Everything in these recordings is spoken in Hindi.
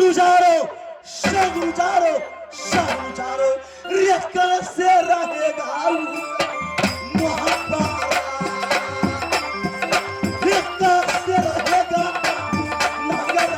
गुजारो गुजारो कैसे रहेगा मोहब्बत कैसे रहेगा मगर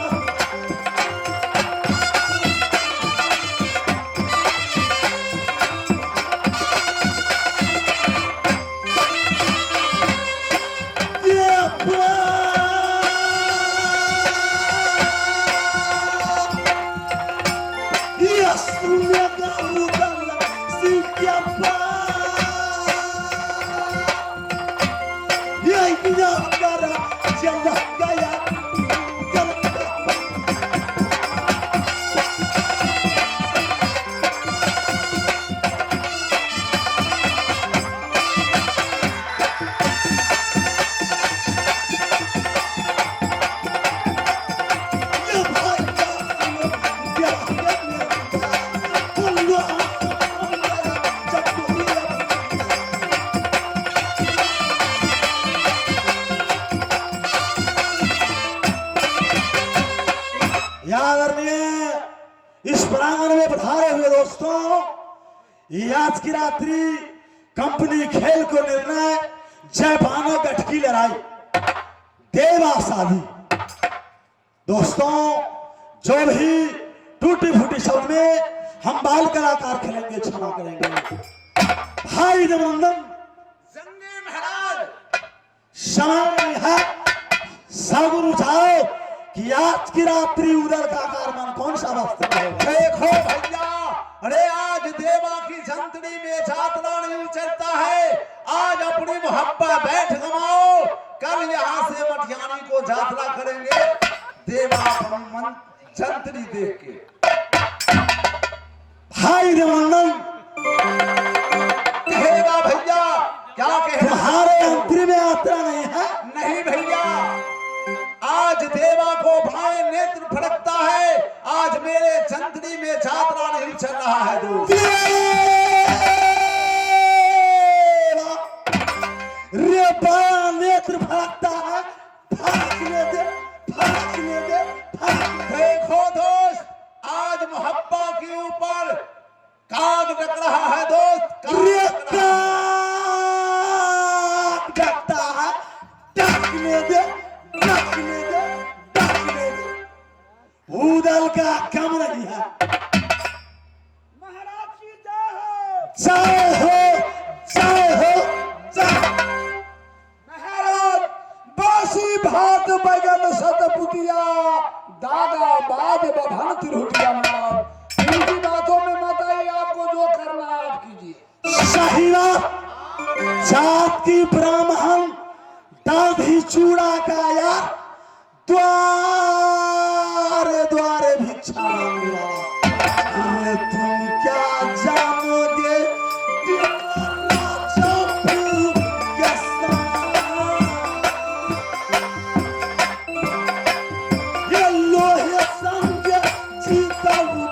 इस प्रांगण में पधारे हुए दोस्तों, आज की रात्रि कंपनी खेल को निर्णय जयपाना गठ की लड़ाई देवा शादी। दोस्तों, जो भी टूटी फूटी शब्द में हम बाल कलाकार खेलेंगे क्षमा करेंगे। भाई देवनंदन महाराज समय है सगुरु जाओ कि आज की रात्रि उधर का कारमान कौन सा वस्त्र है। देखो भैया, अरे आज देवा की जंतरी में जातरा नहीं चलता है। आज अपनी मोहब्बत बैठ गमाओ, कल यहाँ से मटियानी को जातरा करेंगे देवा जंतरी देख के। भाई देवानंद कहेगा भैया, क्या कहे? तुम्हारे अंतरी में यात्रा नहीं है? नहीं भैया, आज देवा को भाई नेत्र फड़कता है। आज मेरे चंद्री में जातरा नहीं चल रहा है दोस्त। रे बड़ा नेत्र फड़कता है, फड़कने दे। देखो दोस्त, आज मोहब्बा के ऊपर काग डक रहा है दोस्त। काग डकता है, डकने दे। उदल का कम नहीं है। महाराज की जय हो। महाराज बासी भात बैगन सतपुतिया दादा बाज बभन तिरुटिया। महाराज इनकी बातों में मत आइए, आपको जो करना है आप कीजिए। सही बात। जात की ब्राह्मण दाढ़ी चूड़ा का यार द्वारे द्वारे भिक्षा मांगा। अरे तुम क्या जानोगे ये लोहे संग जीता हुआ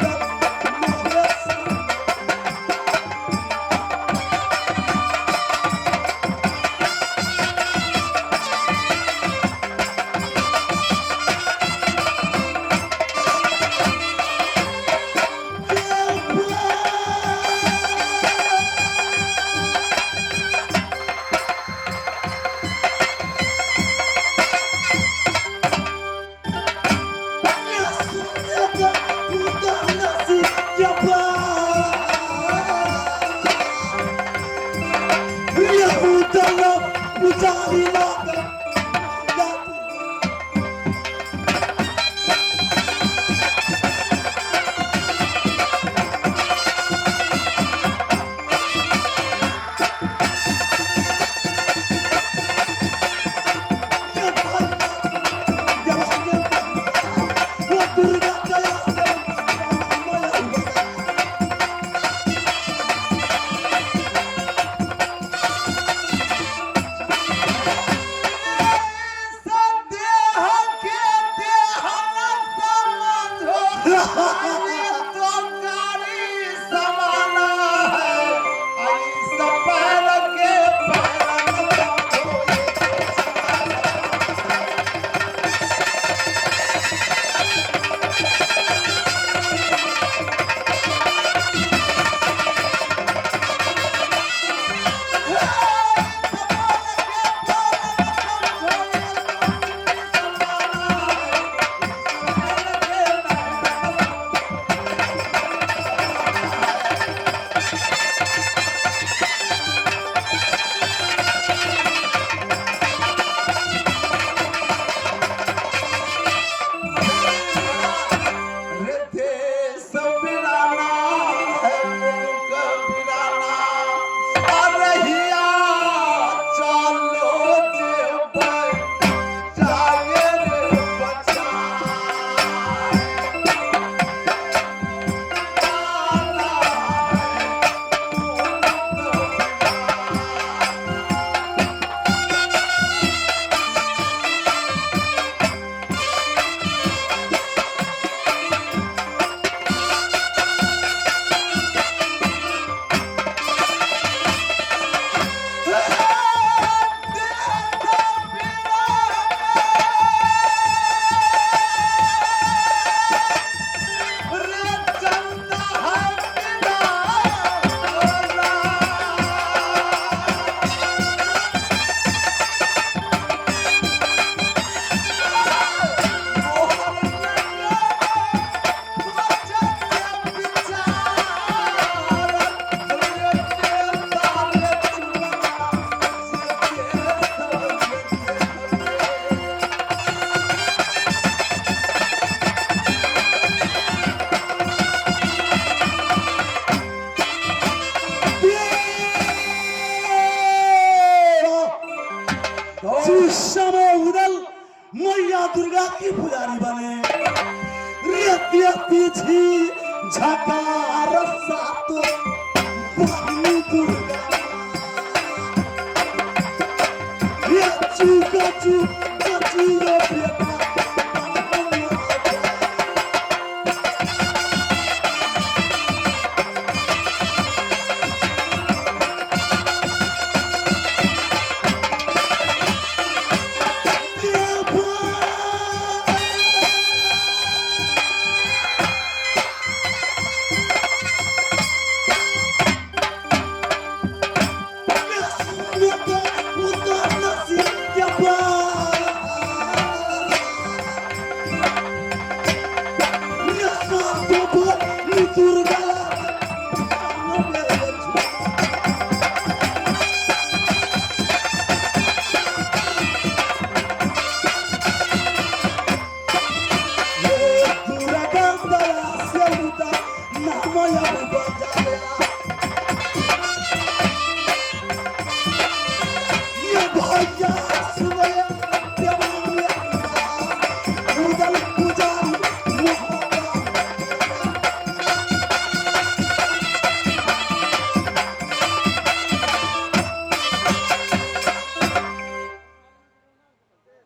ये पीछी झकार सातो बहनी दुर्गा ये चूका चूका चूका बेटा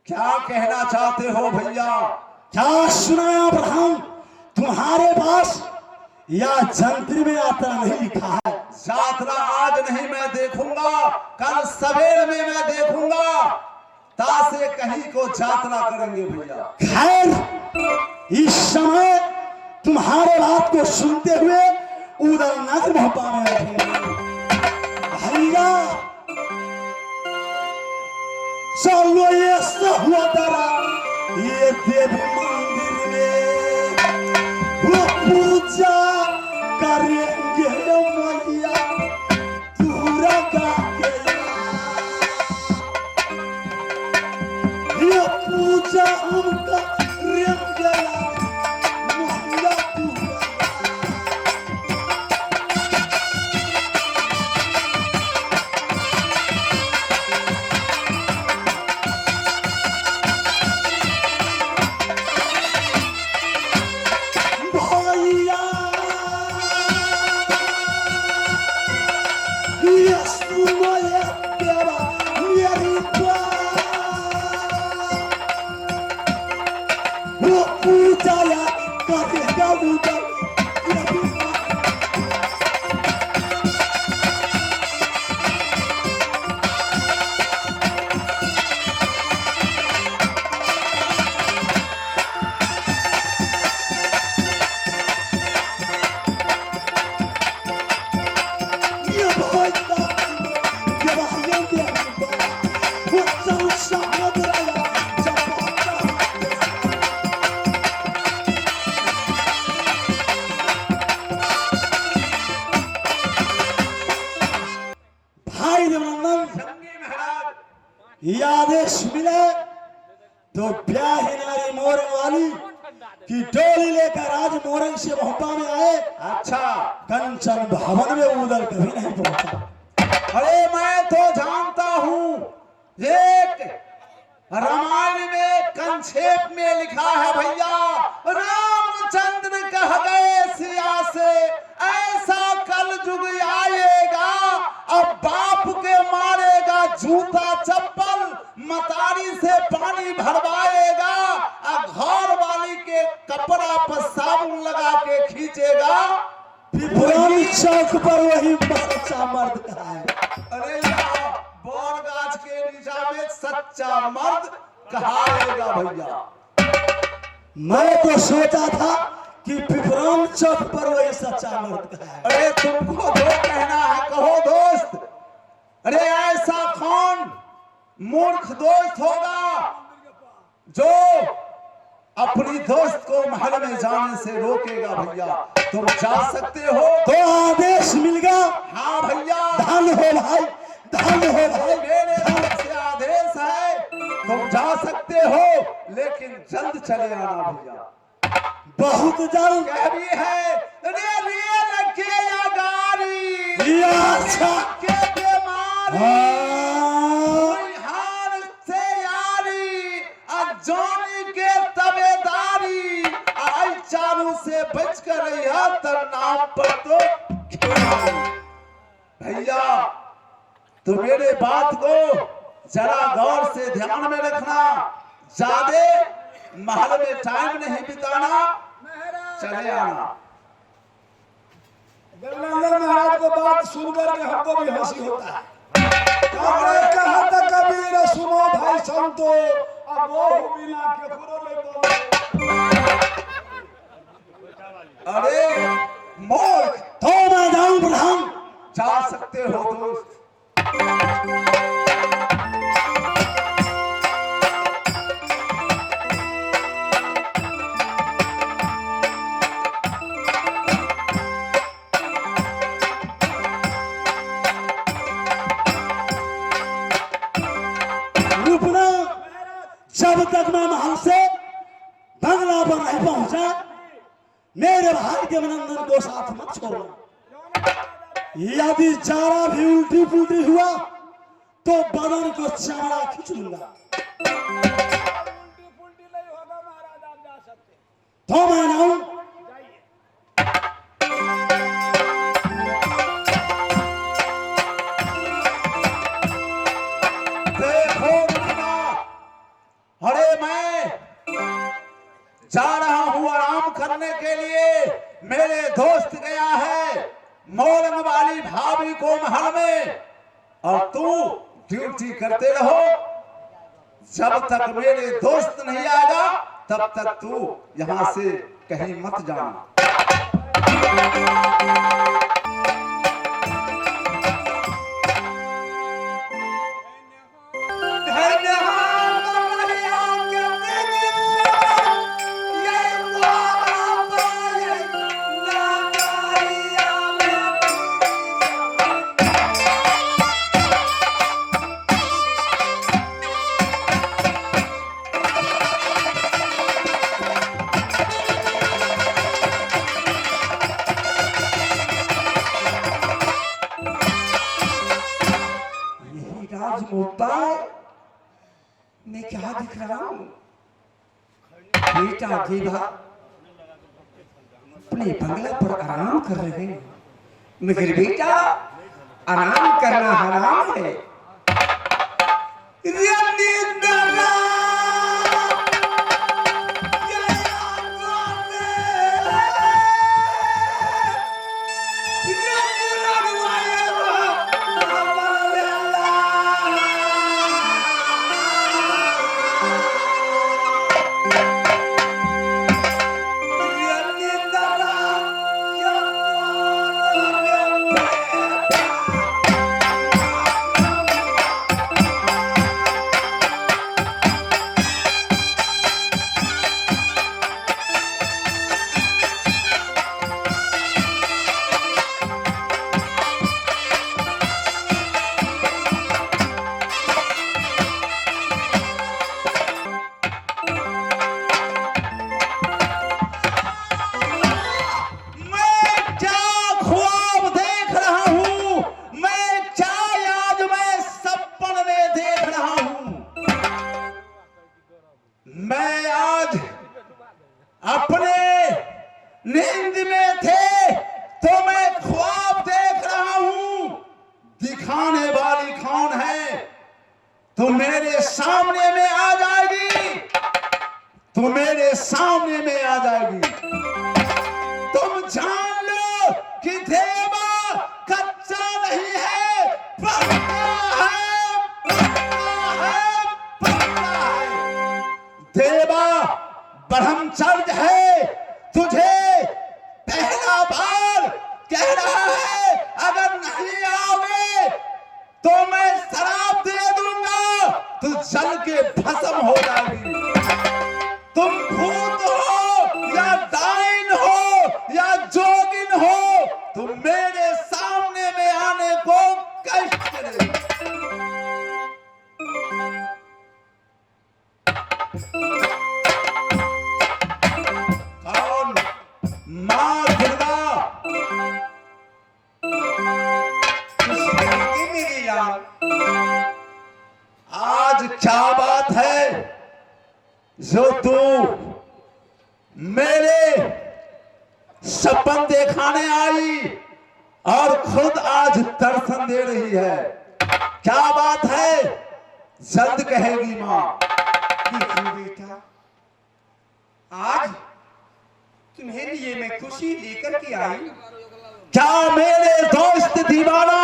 क्या कहना चाहते हो भैया? क्या सुनाया अब्राहम? तुम्हारे पास या जंत्री में यात्रा नहीं लिखा है? यात्रा आज नहीं मैं देखूंगा, कल सवेर में मैं देखूंगा। तासे कहीं को यात्रा करेंगे भैया। खैर इस समय तुम्हारे बात को सुनते हुए उदय नगर भोपाल में बैठेंगे। भैया चलो ये सहोदरा ये देवी मंदिर में वो पूजा करेंगे मैया दुर्गा के। ये पूजा हम करेंगे मैया दुर्गा। ये आदेश मिले तो ब्याही नारी मोरंग वाली की डोली लेकर आज मोरंग से भोपा में आए। अच्छा, कंचन भवन में उधर कभी नहीं पहुंचा। अरे मैं तो जानता हूं, एक रामायण में कंक्षेप में लिखा है भैया, रामचंद्र कह गए सिया से ऐसा कल जुग आएगा, अब बाप के मारेगा जूता चप्पल, मतारी से पानी भरवाएगा, अब घर वाली के कपड़ा पर साबुन लगा के खींचेगा। पुरानी चौक पर वही सच्चा मर्द कहा है। अरे यार, बोर गाछ के नीचा में सच्चा मर्द कहाएगा भैया। मैं तो सोचा था कि पिपरान चौक पर वही सच्चा मर्द कहा है। अरे तुमको जो कहना है कहो दोस्त। अरे ऐसा कौन मूर्ख दोस्त होगा जो अपनी दोस्त को महल में जाने से रोकेगा भैया? तुम जा सकते हो तो आदेश मिल गया। हाँ भैया, धन हो भाई, धन हो भाई। मेरे तरफ से आदेश है, तुम जा सकते हो, लेकिन जल्द चले आना भैया। बहुत जल्द कह भी है, रेल के या गाड़ी ये अच्छा के बीमारी हाँ। हार से यारी, अजोनी के तबेदारी, आई चार बाबू से बच कर रहिया तब नाम पर तो भैया तो मेरे बात को जरा गौर से ध्यान में रखना। ज्यादा महल में टाइम नहीं बिताना, चले आना। देवनंदन महाराज को बात सुनकर के हमको भी हंसी होता है। कहा था कबीर सुनो भाई संतो, अब वो बिना के नहीं बोले। अरे मूर्ख, तो मैं जाऊं प्रधान? जा सकते हो दोस्त। जब तक मैं महल से बंगला पर नहीं पहुंचा, मेरे भाई देवनंदन को साथ मत छोड़ना। यदि जरा भी उल्टी पुल्टी हुआ तो बदन को चमड़ा खींच लूंगा। तो मैं जाऊं? अरे मैं जा रहा हूं आराम करने के लिए। मेरे दोस्त गया है मौलंग वाली भाभी को महल में, और तू ड्यूटी करते रहो। जब तक मेरे दोस्त नहीं आएगा तब तक तू यहां से कहीं मत जाना। मैं क्या दिख रहा हूँ? बेटा देवा अपने बंगला पर आराम कर रहे हैं, मगर बेटा आराम करना हराम है। नींद में थे तो मैं ख्वाब देख रहा हूं। दिखाने वाली कौन है? तो मेरे सामने में आ जाएगी, तो मेरे सामने में आ जाएगी। तुम जान लो कि देवा कच्चा नहीं है, पक्का है, पक्का है, पक्का है। देवा ब्रह्मचर्य है। तुझे पहला बार कह रहा है, अगर नहीं आओगे तो मैं शराब दे दूंगा, तू जल के भस्म हो जाएगी। तुम भूत हो या डाइन हो या जोगिन हो, तुम मेरे सामने में आने को कष्ट करेगी। कौन? मां दुर्गा। मेरी लाल, आज क्या बात है जो तू मेरे सपन दिखाने आई और खुद आज दर्शन दे रही है। क्या बात है, जल्द कहेगी माँ। देखिए बेटा, आज तुम्हें लिए मैं खुशी लेकर के आई। क्या मेरे दोस्त दीवाना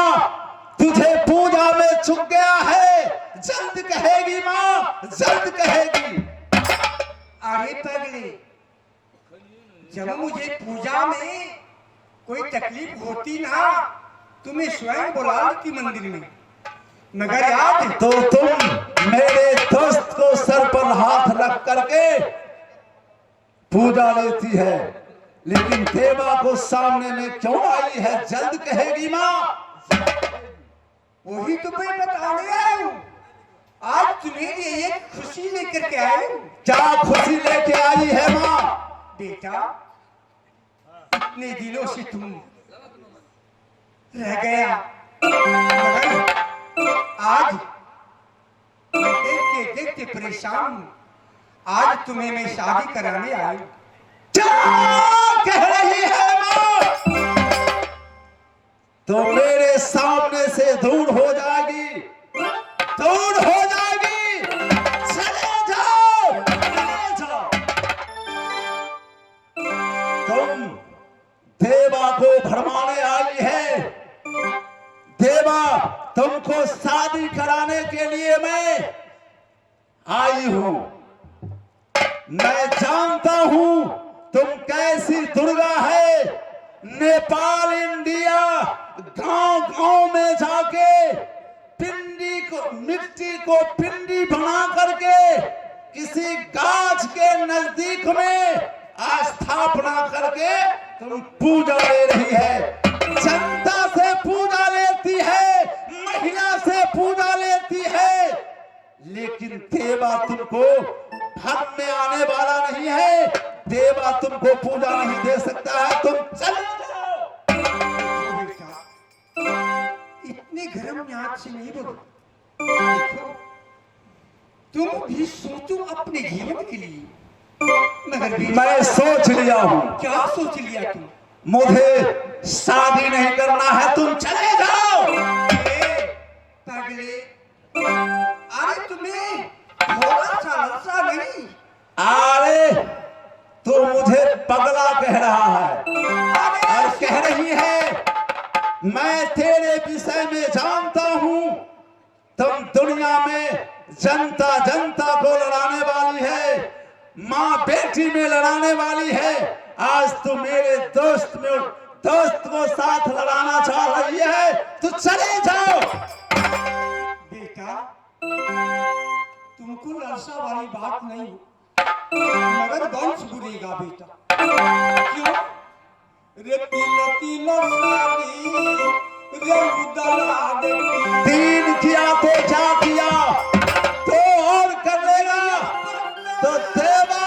तुझे पूजा में चुक गया है? जल्द कहेगी माँ, जल्द कहेगी। अरे पगले, जब मुझे पूजा में कोई तकलीफ होती ना, तुम्हें स्वयं बुला लेती मंदिर में, मगर आज तो तुम मेरे दोस्त को सर पर हाथ रख करके पूजा लेती है, लेकिन देवा को सामने में क्यों आई है? जल्द कहेगी माँ। वही तो मैं बताने आया हूँ। आज तुम्हें लिए एक खुशी लेकर के आया हूँ। क्या खुशी लेके आई है माँ? बेटा, इतने दिनों से तुम रह गया, मगर आज मैं देखते देखते परेशान हूँ। आज तुम्हें मैं शादी कराने आई। क्या कह रही है माँ? तो मेरे सामने से दूर हो जाएगी, दूर हो जाएगी। चले जाओ, चले जाओ। तुम देवा को भरमाने आई है। देवा, तुमको शादी कराने के लिए मैं आई हूं। मैं जानता हूं तुम कैसी दुर्गा है। नेपाल, इंडिया, गांव गांव में जाके पिंडी को, मिट्टी को पिंडी बना करके किसी गाछ के नजदीक में स्थापना करके तुम पूजा ले रही है। जनता से पूजा लेती है, महिला से पूजा लेती है, लेकिन देवा तुमको धर्म में आने वाला नहीं है। देवा तुमको पूजा नहीं दे सकता है। तुम चले जाओ। इतने गरम न्याज से नहीं बोलो। देखो, तुम भी सोचो अपने जीवन के लिए, मगर मैं सोच लिया हूँ। क्या सोच लिया तुम? मुझे शादी नहीं करना है। तुम चले जाओ। पगले, अरे तुम्हें थोड़ा सा ललसा नहीं? अरे तू मुझे पगला कह रहा है और कह रही है। मैं तेरे विषय में जानता हूं। तुम दुनिया में जनता जनता को लड़ाने वाली है, माँ बेटी में लड़ाने वाली है। आज तू मेरे दोस्त को साथ लड़ाना चाह रही है। तू चले जाओ। बेटा, तुमको ललसा वाली बात नहीं, मगर वंश बुरेगा बेटा। क्यों? रे तीन तीन शादी, रे उदला देती। तीन किया तो क्या किया, तो और कर लेगा। तो देवा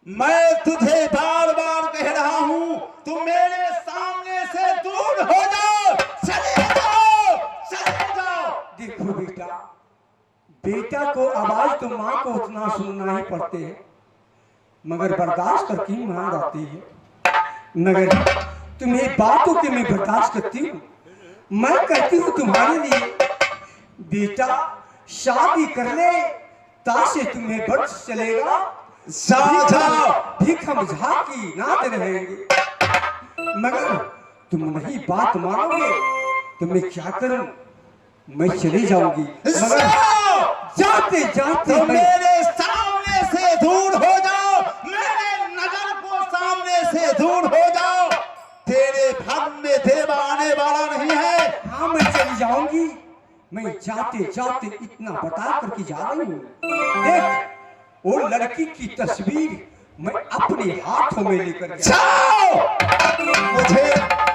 मैं तुझे बार बार कह रहा हूं, तुम मेरे सामने से दूर हो जाओ। चले जाओ, चले जाओ। देखो बेटा, बेटा को आवाज तो माँ को उतना सुनना ही पड़ते है, मगर बर्दाश्त करके मान आती है। मगर तुम्हें बातों के मैं बर्दाश्त करती हूँ। मैं कहती हूँ तुम्हारे लिए बेटा शादी कर ले, तासे तुम्हें बख्श चलेगा। भीख हम झाकी नाते रहेंगे। मगर तुम नहीं बात मानोगे तो मैं क्या करूं? मैं चली जाऊंगी। मगर जाते जाते तो मेरे सामने से दूर हो जाओ, मेरे नजर को सामने से दूर हो जाओ। तेरे घर में देवा आने वाला नहीं है। हाँ मैं चली जाऊंगी। मैं जाते जाते इतना बता करके जा रही हूँ। देख वो लड़की की तस्वीर मैं अपने हाथों में लेकर जाओ। मुझे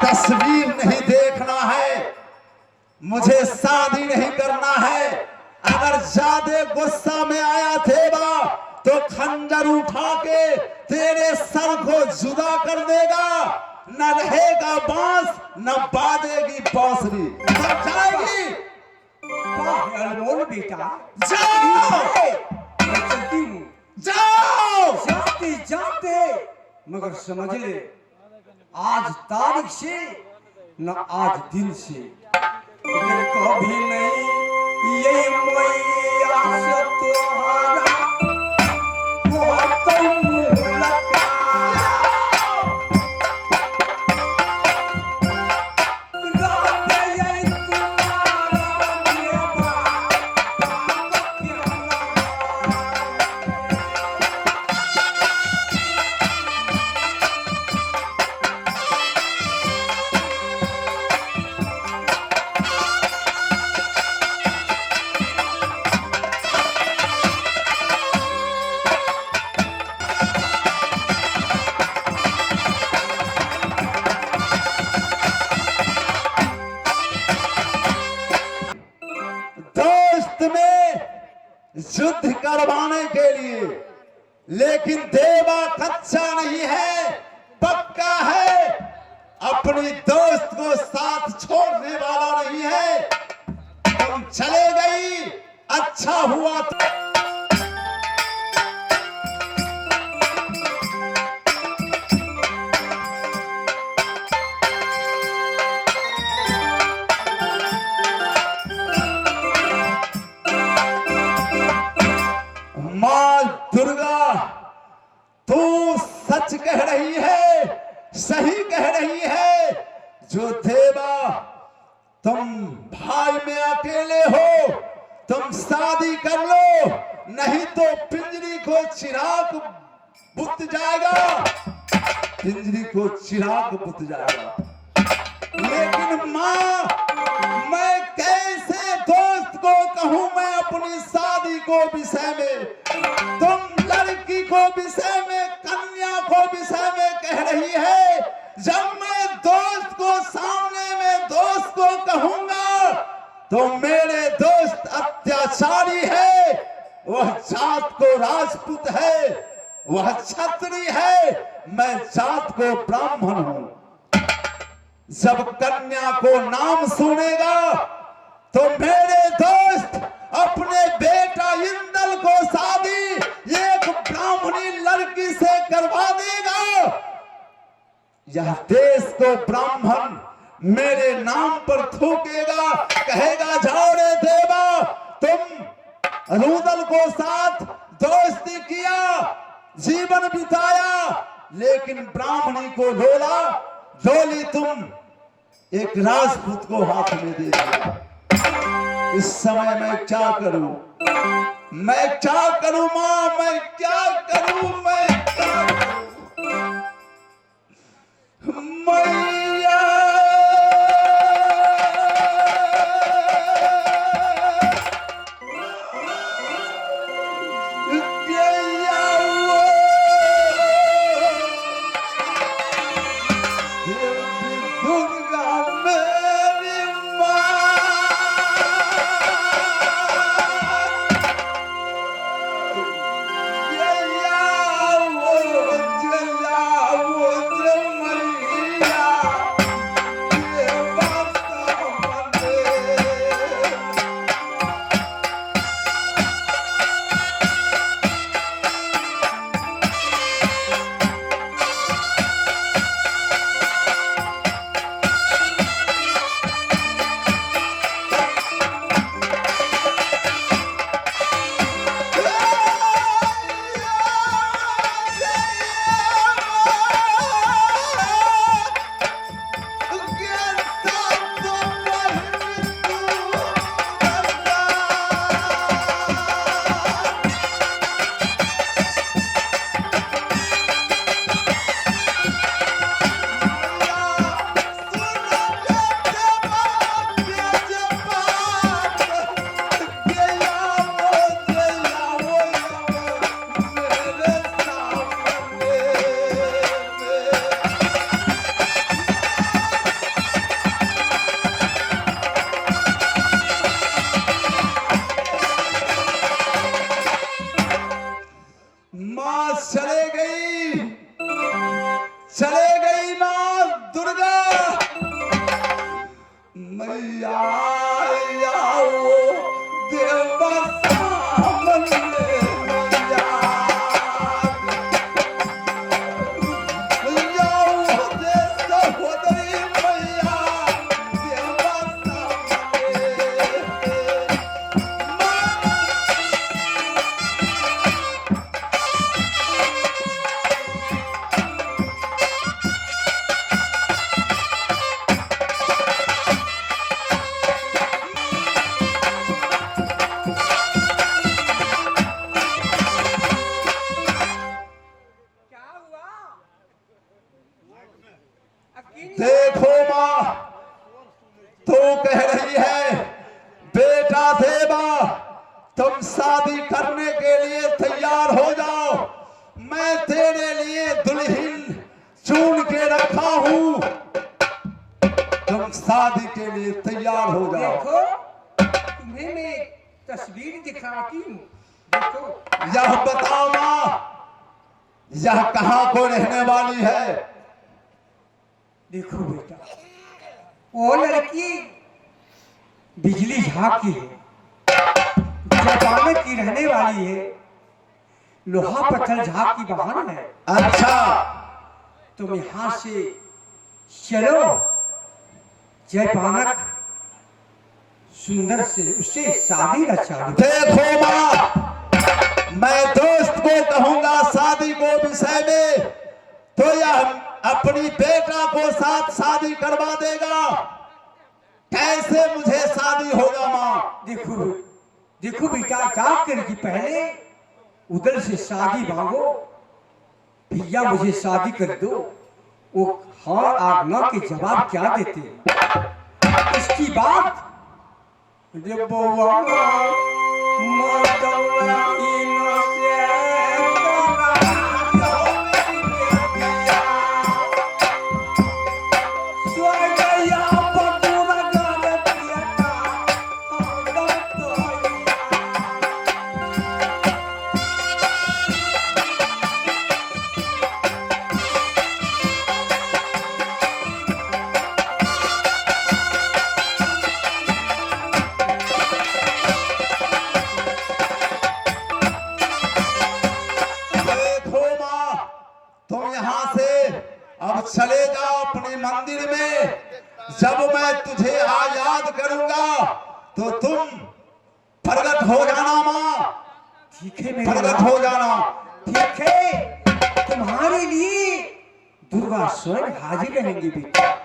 तस्वीर नहीं देखना है, मुझे शादी नहीं करना है। अगर ज्यादा गुस्सा में आया देवा तो खंजर उठा के तेरे सर को जुदा कर देगा। न रहेगा बांस न बाजेगी बांसुरी। जाएगी। अनमोल बेटा जाओ। मैं चलती हूँ। जाओ। जाते जाते मगर समझ ले आज तारीख से न आज दिन से कभी नहीं ये मैया से तुम्हारा युद्ध करवाने के लिए, लेकिन देवा कच्चा नहीं है, पक्का है। अपनी दोस्त को साथ छोड़ने वाला नहीं है। तुम चले गई, अच्छा हुआ। मां दुर्गा, तू सच कह रही है, सही कह रही है। जो देवा तुम भाई में अकेले हो, तुम शादी कर लो, नहीं तो पिंजरी को चिराग बुत जाएगा, पिंजरी को चिराग बुत जाएगा। लेकिन मां, मैं कैसे दोस्त को कहूं मैं अपनी शादी को विषय में? तुम लड़की को विषय में, कन्या को विषय में कह रही है। जब मैं दोस्त को सामने में दोस्त को कहूंगा तो मेरे दोस्त अत्याचारी है, वह जात को राजपूत है, वह क्षत्रिय है, मैं जात को ब्राह्मण हूं। जब कन्या को नाम सुनेगा तो मेरे दोस्त अपने बेटा इंदल को शादी एक ब्राह्मणी लड़की से करवा देगा। यह देश को ब्राह्मण मेरे नाम पर थूकेगा, कहेगा जाओ रे देवा, तुम रुदल को साथ दोस्ती किया, जीवन बिताया, लेकिन ब्राह्मणी को लोला, डोली तुम एक राजपूत को हाथ में दे दिया। इस समय मैं क्या करूं? मैं क्या करूं मां? मैं क्या करूं? मैं क्या करूं? मैया देखो माँ, तू कह रही है बेटा देवा तुम शादी करने के लिए तैयार हो जाओ, मैं तेरे लिए दुल्हन चुन के रखा हूं, तुम शादी के लिए तैयार हो जाओ। देखो तुम्हें मैं तस्वीर दिखाती हूँ, देखो। यह बताओ माँ, यह कहाँ को रहने वाली है? देखो बेटा, वो लड़की बिजली झाग की है, जापान की रहने वाली है, लोहा पत्थर झाग की बहन है। अच्छा, तुम यहाँ से चलो, जयपानक सुंदर से उससे शादी रचा लो। देखो माँ, मैं दोस्त को कहूंगा शादी को विषय में तो यह अपनी बेटा को साथ शादी करवा देगा, कैसे मुझे शादी होगा माँ? देखो देखो बेटा, क्या करेगी, पहले उधर से शादी मांगो, भैया मुझे शादी कर दो, वो हाँ आज्ञा के जवाब क्या देते हैं। इसकी बात अब चले जाओ अपने मंदिर में, जब मैं तुझे आजाद करूंगा तो तुम प्रकट हो जाना माँ। ठीक है, प्रकट हो जाना। ठीक है, तुम्हारे लिए दुर्गा स्वयं हाजिर रहेंगी बेटा।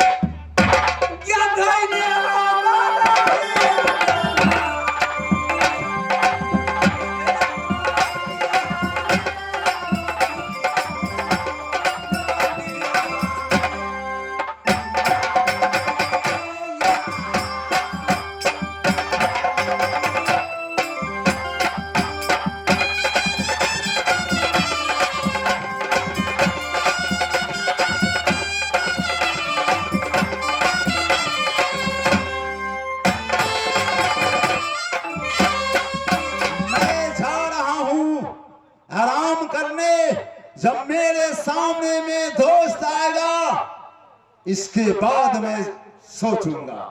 आराम करने, जब मेरे सामने में दोस्त आएगा इसके बाद मैं सोचूंगा।